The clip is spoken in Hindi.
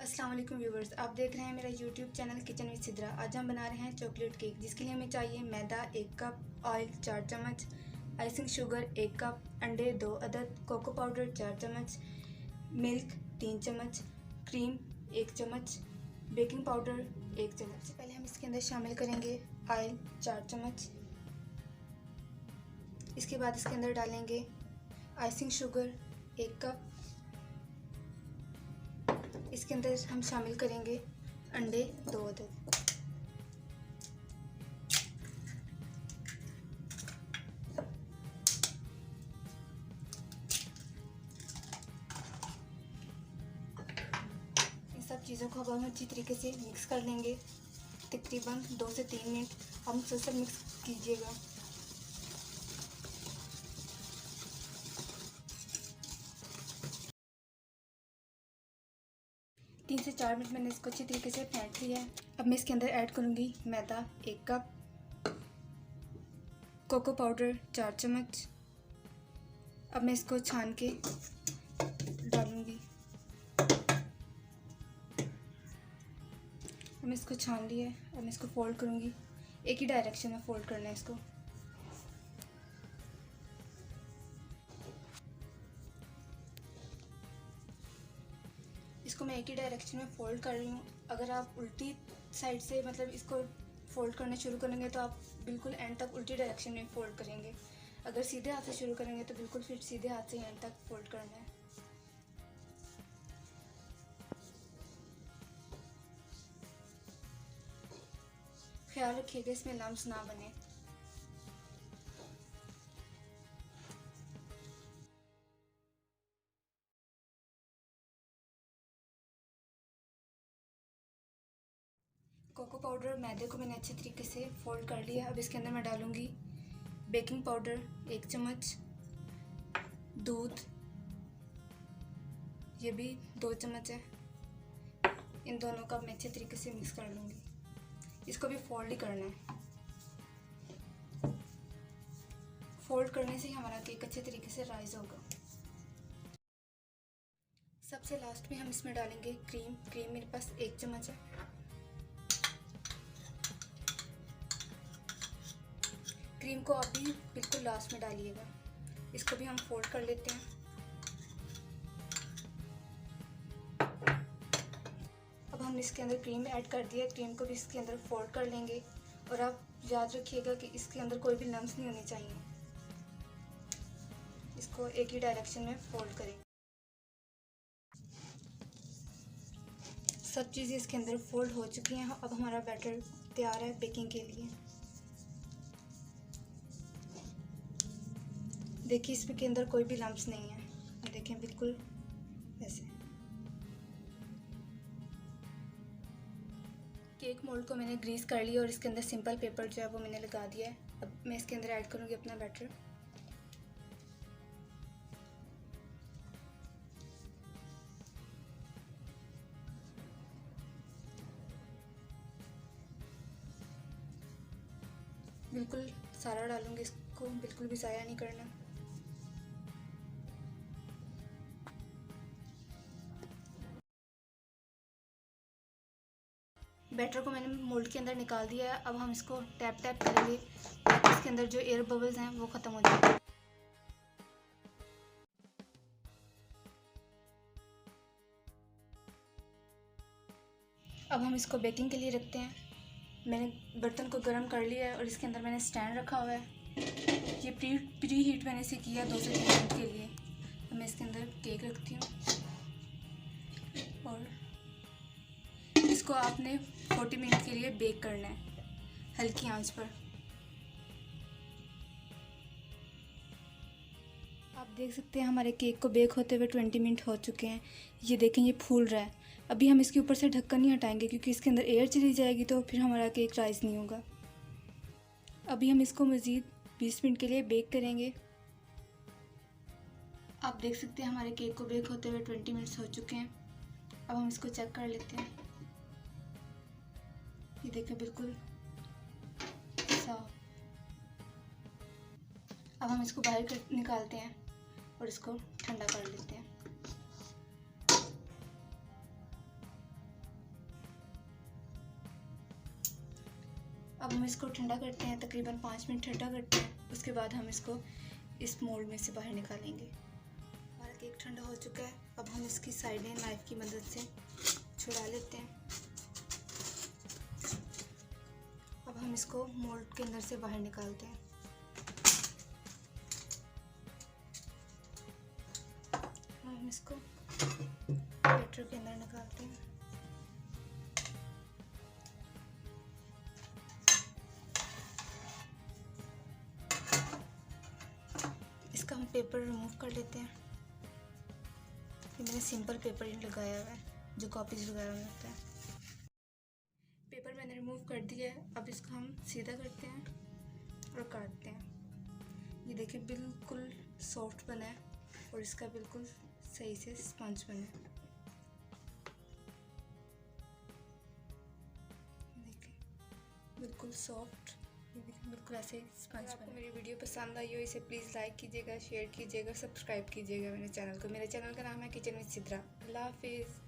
अस्सलाम वालेकुम व्यूवर्स, आप देख रहे हैं मेरा YouTube channel kitchen with Sidra. आज हम बना रहे हैं चॉकलेट केक, जिसके लिए हमें चाहिए मैदा 1 कप, ऑयल 4 चम्मच, आइसिंग शुगर 1 कप, अंडे 2 अदद, कोको पाउडर 4 चम्मच, मिल्क 3 चम्मच, क्रीम 1 चम्मच, बेकिंग पाउडर 1 चम्मच। सबसे पहले हम इसके अंदर शामिल करेंगे ऑयल 4 चम्मच। इसके बाद इसके अंदर डालेंगे आइसिंग शुगर 1 कप। इसके अंदर हम शामिल करेंगे अंडे 2 अदद। इन सब चीज़ों को अब हम अच्छी तरीके से मिक्स कर लेंगे। तकरीबन 2 से 3 मिनट हम मुसलसल मिक्स कीजिएगा। तीन से 4 मिनट मैंने इसको अच्छी तरीके से फेंट लिया है। अब मैं इसके अंदर ऐड करूँगी मैदा 1 कप, कोको पाउडर 4 चम्मच। अब मैं इसको छान के डालूँगी। अब मैं इसको छान लिया है। अब मैं इसको फोल्ड करूँगी। एक ही डायरेक्शन में फोल्ड करना है इसको। इसको मैं एक ही डायरेक्शन में फ़ोल्ड कर रही हूँ। अगर आप उल्टी साइड से मतलब इसको फ़ोल्ड करना शुरू करेंगे तो आप बिल्कुल एंड तक उल्टी डायरेक्शन में फ़ोल्ड करेंगे। अगर सीधे हाथ से शुरू करेंगे तो बिल्कुल फिर सीधे हाथ से एंड तक फ़ोल्ड करना है। ख्याल रखिएगा इसमें लम्स ना बने। कोको पाउडर और मैदे को मैंने अच्छे तरीके से फोल्ड कर लिया। अब इसके अंदर मैं डालूँगी बेकिंग पाउडर 1 चम्मच, दूध ये भी 2 चम्मच है। इन दोनों का मैं अच्छे तरीके से मिक्स कर लूँगी। इसको भी फोल्ड ही करना है। फोल्ड करने से ही हमारा केक अच्छे तरीके से राइज होगा। सबसे लास्ट में हम इसमें डालेंगे क्रीम मेरे पास 1 चम्मच है। क्रीम को आप भी बिल्कुल लास्ट में डालिएगा। इसको भी हम फोल्ड कर लेते हैं। अब हम इसके अंदर क्रीम ऐड कर दिया। क्रीम को भी इसके अंदर फोल्ड कर लेंगे। और आप याद रखिएगा कि इसके अंदर कोई भी लम्स नहीं होने चाहिए। इसको एक ही डायरेक्शन में फोल्ड करें। सब चीज़ें इसके अंदर फोल्ड हो चुकी हैं। अब हमारा बैटर तैयार है बेकिंग के लिए। देखिए इसमें के अंदर कोई भी लम्स नहीं है। देखें बिल्कुल ऐसे। केक मोल्ड को मैंने ग्रीस कर लिया और इसके अंदर सिंपल पेपर जो है वो मैंने लगा दिया है। अब मैं इसके अंदर ऐड करूँगी अपना बैटर। बिल्कुल सारा डालूँगी, इसको बिल्कुल भी ज़ाया नहीं करना। बैटर को मैंने मोल्ड के अंदर निकाल दिया है। अब हम इसको टैप करेंगे ताकि इसके अंदर जो एयर बबल्स हैं वो ख़त्म हो जाए। अब हम इसको बेकिंग के लिए रखते हैं। मैंने बर्तन को गर्म कर लिया है और इसके अंदर मैंने स्टैंड रखा हुआ है। ये प्री हीट मैंने इसे किया 2 से 3 मिनट के लिए। अब मैं इसके अंदर केक रखती हूँ और इसको आपने 40 मिनट के लिए बेक करना है हल्की आंच पर। आप देख सकते हैं हमारे केक को बेक होते हुए 20 मिनट हो चुके हैं। ये देखें ये फूल रहा है। अभी हम इसके ऊपर से ढक्कन नहीं हटाएंगे क्योंकि इसके अंदर एयर चली जाएगी तो फिर हमारा केक राइज नहीं होगा। अभी हम इसको मज़ीद 20 मिनट के लिए बेक करेंगे। आप देख सकते हैं हमारे केक को बेक होते हुए 20 मिनट्स हो चुके हैं। अब हम इसको चेक कर लेते हैं। ये देखें बिल्कुल साफ। अब हम इसको बाहर निकालते हैं और इसको ठंडा कर लेते हैं। अब हम इसको ठंडा करते हैं, तकरीबन 5 मिनट ठंडा करते हैं। उसके बाद हम इसको इस मोल्ड में से बाहर निकालेंगे। हमारा केक ठंडा हो चुका है। अब हम इसकी साइडें नाइफ़ की मदद से छुड़ा लेते हैं। अब हम इसको मोल्ड के अंदर से बाहर निकालते हैं। हम इसको बैटर के अंदर निकालते हैं। इसका हम पेपर रिमूव कर लेते हैं। ये मैंने सिंपल पेपर ही लगाया हुआ है, जो कॉपीज वगैरह में होता है। पेपर मैंने रिमूव कर दिया है। अब इसको हम सीधा करते हैं और काटते हैं। ये देखिए बिल्कुल सॉफ्ट बना है और इसका बिल्कुल सही से स्पंज बना है। देखिए बिल्कुल सॉफ्ट, ये देखिए बिल्कुल ऐसे स्पंज बना। आपको मेरी वीडियो पसंद आई हो इसे प्लीज़ लाइक कीजिएगा, शेयर कीजिएगा, सब्सक्राइब कीजिएगा मेरे चैनल को। मेरे चैनल का नाम है किचन विद सिद्रा। अल्लाह हाफिज़।